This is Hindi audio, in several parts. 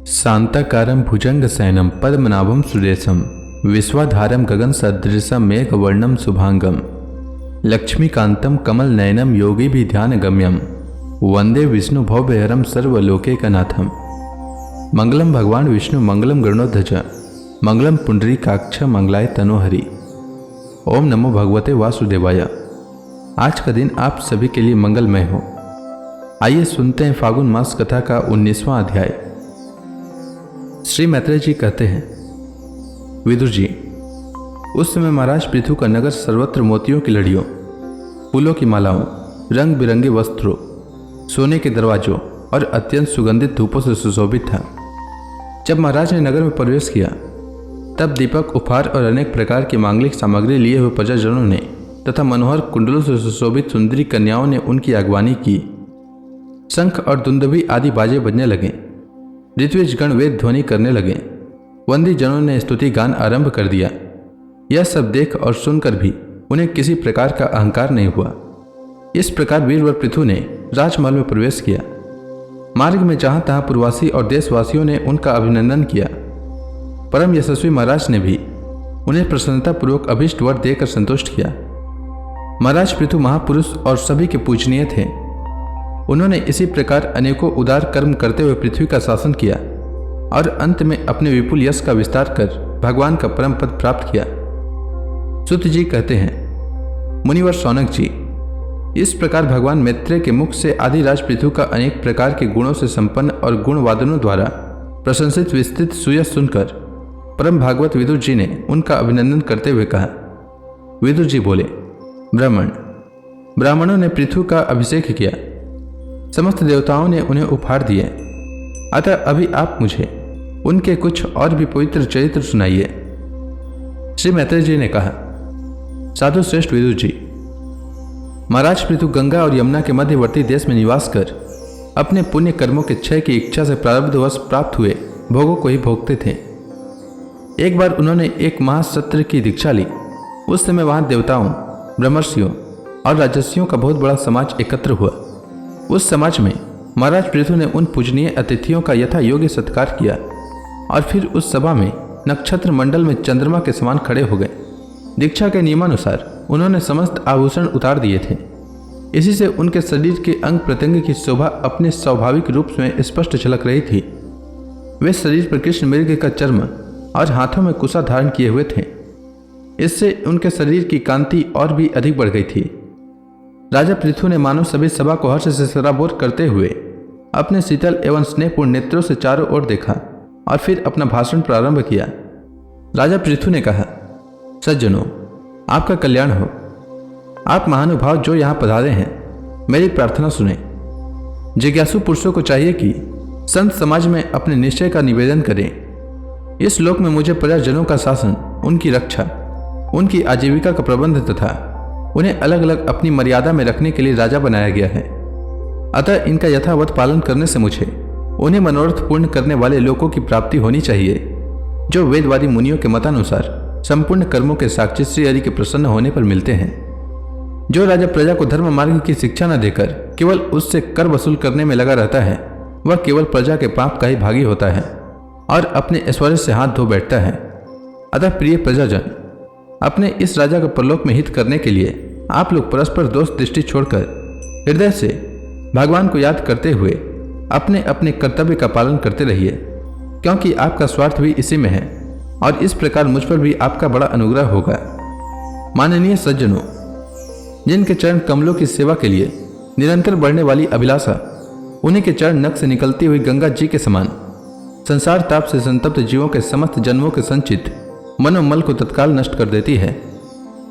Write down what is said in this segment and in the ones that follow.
शांताकारं भुजंगशयनं पद्मनाभं सुरेशं विश्वाधारं गगनसदृशं मेघवर्णं शुभांगं लक्ष्मीकान्तं कमलनयनं योगिभिध्यानगम्यं वंदे विष्णु भवभयहरं सर्वलोकैकनाथं। मंगलम भगवान विष्णु मंगलम गरुड़ध्वज मंगलम पुंडरीकाक्ष मंगलाय तनोहरि। ओम नमो भगवते वासुदेवाय। आज का दिन आप सभी के लिए मंगलमय हो। आइए सुनते हैं फागुन मास कथा का 19वां अध्याय। श्री मैत्रेय जी कहते हैं, विदुर जी, उस समय महाराज पृथु का नगर सर्वत्र मोतियों की लड़ियों, फूलों की मालाओं, रंग बिरंगे वस्त्रों, सोने के दरवाजों और अत्यंत सुगंधित धूपों से सुशोभित था। जब महाराज ने नगर में प्रवेश किया तब दीपक, उपहार और अनेक प्रकार की मांगलिक सामग्री लिए हुए प्रजाजनों ने तथा मनोहर कुंडलों से सुशोभित सुंदरी कन्याओं ने उनकी अगवानी की। शंख और दुंदुभी आदि बाजे बजने लगे, ऋत्विज गण वेद ध्वनि करने लगे, वंदी जनों ने स्तुति गान आरंभ कर दिया। यह सब देख और सुनकर भी उन्हें किसी प्रकार का अहंकार नहीं हुआ। इस प्रकार वीरवर पृथु ने राजमहल में प्रवेश किया। मार्ग में जहां तहां पूर्ववासी और देशवासियों ने उनका अभिनंदन किया। परम यशस्वी महाराज ने भी उन्हें प्रसन्नतापूर्वक अभीष्ट वर देकर संतुष्ट किया। महाराज पृथु महापुरुष और सभी के पूजनीय थे। उन्होंने इसी प्रकार अनेकों उदार कर्म करते हुए पृथ्वी का शासन किया और अंत में अपने विपुल यश का विस्तार कर भगवान का परम पद प्राप्त किया। सुत जी कहते हैं, मुनिवर शौनक जी, इस प्रकार भगवान मैत्रेय के मुख से आदिराज पृथु का अनेक प्रकार के गुणों से संपन्न और गुणवादनों द्वारा प्रशंसित विस्तृत सुयश सुनकर परम भागवत विदुर जी ने उनका अभिनंदन करते हुए कहा। विदुर जी बोले, ब्राह्मणों ने पृथु का अभिषेक किया, समस्त देवताओं ने उन्हें उपहार दिए, अतः अभी आप मुझे उनके कुछ और भी पवित्र चरित्र सुनाइए। श्री मैत्रेय जी ने कहा, साधु श्रेष्ठ विदुर जी, महाराज पृथु गंगा और यमुना के मध्यवर्ती देश में निवास कर अपने पुण्य कर्मों के क्षय की इच्छा से प्रारब्धवश प्राप्त हुए भोगों को ही भोगते थे। एक बार उन्होंने एक महासत्र की दीक्षा ली। उस समय वहां देवताओं, ब्रह्मर्षियों और राजर्षियों का बहुत बड़ा समाज एकत्र हुआ। उस समाज में महाराज पृथु ने उन पूजनीय अतिथियों का यथा योग्य सत्कार किया और फिर उस सभा में नक्षत्र मंडल में चंद्रमा के समान खड़े हो गए। दीक्षा के नियमानुसार उन्होंने समस्त आभूषण उतार दिए थे। इसी से उनके शरीर के अंग प्रत्यंग की शोभा अपने स्वाभाविक रूप में स्पष्ट झलक रही थी। वे शरीर पर कृष्ण मृग का चर्म और हाथों में कुशा धारण किए हुए थे। इससे उनके शरीर की कांति और भी अधिक बढ़ गई थी। राजा पृथु ने मानो सभी सभा को हर्ष से सराबोर करते हुए अपने शीतल एवं स्नेहपूर्ण नेत्रों से चारों ओर देखा और फिर अपना भाषण प्रारंभ किया। राजा पृथु ने कहा, सज्जनों, आपका कल्याण हो। आप महानुभाव जो यहाँ पधारे हैं, मेरी प्रार्थना सुने। जिज्ञासु पुरुषों को चाहिए कि संत समाज में अपने निश्चय का निवेदन करें। इस लोक में मुझे प्रजाजनों का शासन, उनकी रक्षा, उनकी आजीविका का प्रबंध तथा उन्हें अलग अलग अपनी मर्यादा में रखने के लिए राजा बनाया गया है। अतः इनका यथावत पालन करने से मुझे उन्हें मनोरथ पूर्ण करने वाले लोगों की प्राप्ति होनी चाहिए, जो वेदवादी मुनियों के मतानुसार संपूर्ण कर्मों के साक्षी श्री हरि के प्रसन्न होने पर मिलते हैं। जो राजा प्रजा को धर्म मार्ग की शिक्षा न देकर केवल उससे कर वसूल करने में लगा रहता है, वह केवल प्रजा के पाप का ही भागी होता है और अपने ऐश्वर्य से हाथ धो बैठता है। अतः प्रिय प्रजाजन, अपने इस राजा का परलोक में हित करने के लिए आप लोग परस्पर दोष दृष्टि छोड़कर हृदय से भगवान को याद करते हुए अपने अपने कर्तव्य का पालन करते रहिए, क्योंकि आपका स्वार्थ भी इसी में है और इस प्रकार मुझ पर भी आपका बड़ा अनुग्रह होगा। माननीय सज्जनों, जिनके चरण कमलों की सेवा के लिए निरंतर बढ़ने वाली अभिलाषा उन्हीं के चरण नख से निकलती हुई गंगा जी के समान संसार ताप से संतप्त जीवों के समस्त जन्मों के संचित मनोमल को तत्काल नष्ट कर देती है।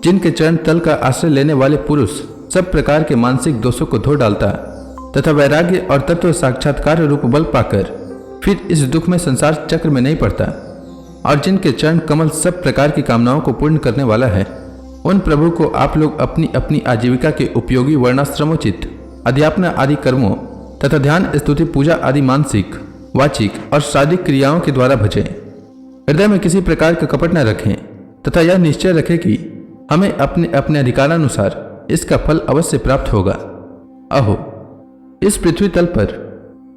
जिनके चरण तल का आश्रय लेने वाले पुरुष सब प्रकार के मानसिक दोषों को धो डालता तथा वैराग्य और तत्व साक्षात्कार रूप बल पाकर फिर इस दुख में संसार चक्र में नहीं पड़ता, और जिनके चरण कमल सब प्रकार की कामनाओं को पूर्ण करने वाला है, उन प्रभु को आप लोग अपनी अपनी आजीविका के उपयोगी वर्णाश्रमोचित अध्यापना आदि कर्मों तथा ध्यान, स्तुति, पूजा आदि मानसिक, वाचिक और शारीरिक क्रियाओं के द्वारा भजें। हृदय में किसी प्रकार का कपट न रखें तथा यह निश्चय रखें कि हमें अपने अपने अधिकारानुसार इसका फल अवश्य प्राप्त होगा। अहो, इस पृथ्वी तल पर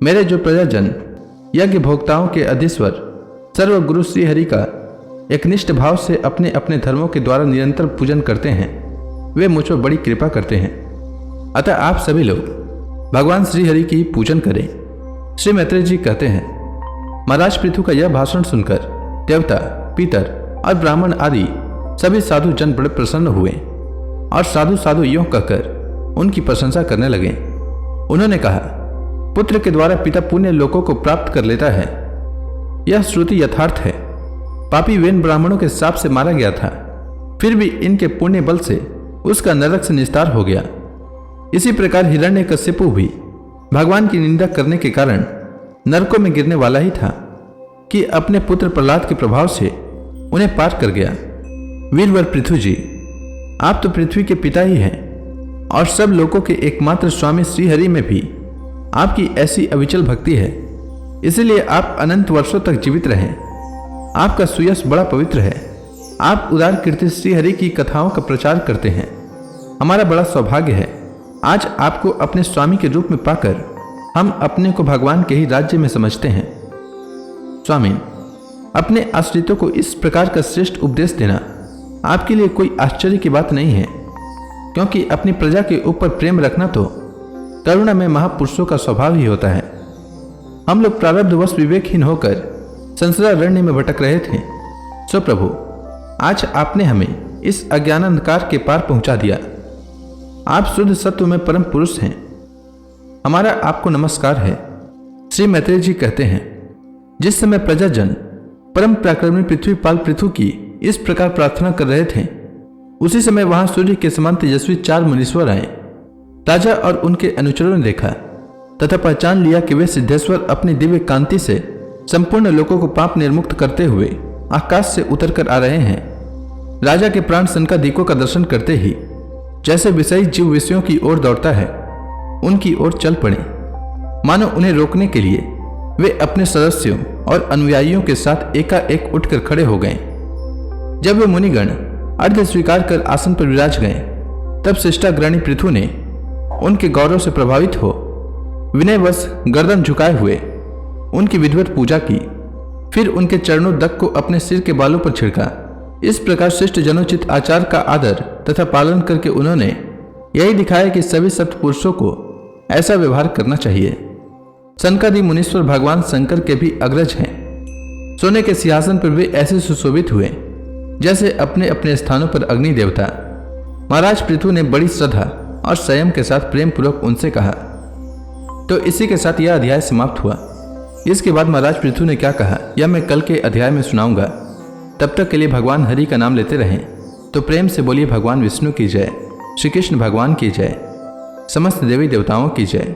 मेरे जो प्रजाजन यज्ञ भोक्ताओं के अधीश्वर सर्वगुरु श्रीहरि का एकनिष्ठ भाव से अपने अपने धर्मों के द्वारा निरंतर पूजन करते हैं, वे मुझ पर बड़ी कृपा करते हैं। अतः आप सभी लोग भगवान श्रीहरि की पूजन करें। श्री मैत्रेय जी कहते हैं, महाराज पृथु का यह भाषण सुनकर देवता, पितर और ब्राह्मण आदि सभी साधु जन बड़े प्रसन्न हुए और साधु साधु यों कहकर उनकी प्रशंसा करने लगे। उन्होंने कहा, पुत्र के द्वारा पिता पुण्य लोकों को प्राप्त कर लेता है, यह श्रुति यथार्थ है। पापी वेन ब्राह्मणों के शाप से मारा गया था, फिर भी इनके पुण्य बल से उसका नरक से निस्तार हो गया। इसी प्रकार हिरण्यकश्यपु भी भगवान की निंदा करने के कारण नरकों में गिरने वाला ही था कि अपने पुत्र प्रहलाद के प्रभाव से उन्हें पार कर गया। वीरवर पृथु जी, आप तो पृथ्वी के पिता ही हैं और सब लोगों के एकमात्र स्वामी श्रीहरि में भी आपकी ऐसी अविचल भक्ति है, इसलिए आप अनंत वर्षों तक जीवित रहें। आपका सुयश बड़ा पवित्र है। आप उदार कीर्ति श्रीहरि की कथाओं का प्रचार करते हैं। हमारा बड़ा सौभाग्य है आज आपको अपने स्वामी के रूप में पाकर हम अपने को भगवान के ही राज्य में समझते हैं। स्वामी, अपने आश्रितों को इस प्रकार का श्रेष्ठ उपदेश देना आपके लिए कोई आश्चर्य की बात नहीं है, क्योंकि अपनी प्रजा के ऊपर प्रेम रखना तो करुणा में महापुरुषों का स्वभाव ही होता है। हम लोग प्रारब्धवश विवेकहीन होकर संसारारण्य में भटक रहे थे, सो प्रभु आज आपने हमें इस अज्ञान अंधकार के पार पहुंचा दिया। आप शुद्ध सत्व में परम पुरुष हैं, हमारा आपको नमस्कार है। श्री मैत्रेय जी कहते हैं, जिस समय प्रजाजन परम पराक्रमी पृथ्वीपाल पृथु की इस प्रकार प्रार्थना कर रहे थे, उसी समय वहां सूर्य के समान तेजस्वी 4 मुनीश्वर आए। राजा और उनके अनुचरों ने देखा तथा पहचान लिया कि वे सिद्धेश्वर अपनी दिव्य कांति से संपूर्ण लोगों को पाप निर्मुक्त करते हुए आकाश से उतरकर आ रहे हैं। राजा के प्राण सनकादिकों का दर्शन करते ही जैसे विषयी जीव विषयों की ओर दौड़ता है, उनकी ओर चल पड़े, मानो उन्हें रोकने के लिए वे अपने सदस्यों और अनुयायियों के साथ एकाएक उठकर खड़े हो गए। जब वे मुनिगण अर्घ्य स्वीकार कर आसन पर विराज गए, तब शिष्टाग्रणी पृथु ने उनके गौरव से प्रभावित हो विनयवश गर्दन झुकाए हुए उनकी विधिवत पूजा की। फिर उनके चरणों दक को अपने सिर के बालों पर छिड़का। इस प्रकार शिष्ट जनोचित आचार का आदर तथा पालन करके उन्होंने यही दिखाया कि सभी सत्पुरुषों को ऐसा व्यवहार करना चाहिए। सनकादि मुनीश्वर भगवान शंकर के भी अग्रज हैं। सोने के सिंहासन पर वे ऐसे सुशोभित हुए जैसे अपने अपने स्थानों पर अग्नि देवता। महाराज पृथु ने बड़ी श्रद्धा और संयम के साथ प्रेम पूर्वक उनसे कहा। तो इसी के साथ यह अध्याय समाप्त हुआ। इसके बाद महाराज पृथु ने क्या कहा यह मैं कल के अध्याय में सुनाऊंगा। तब तक के लिए भगवान हरि का नाम लेते रहें। तो प्रेम से बोलिए भगवान विष्णु की जय, श्री कृष्ण भगवान की जय, समस्त देवी देवताओं की जय।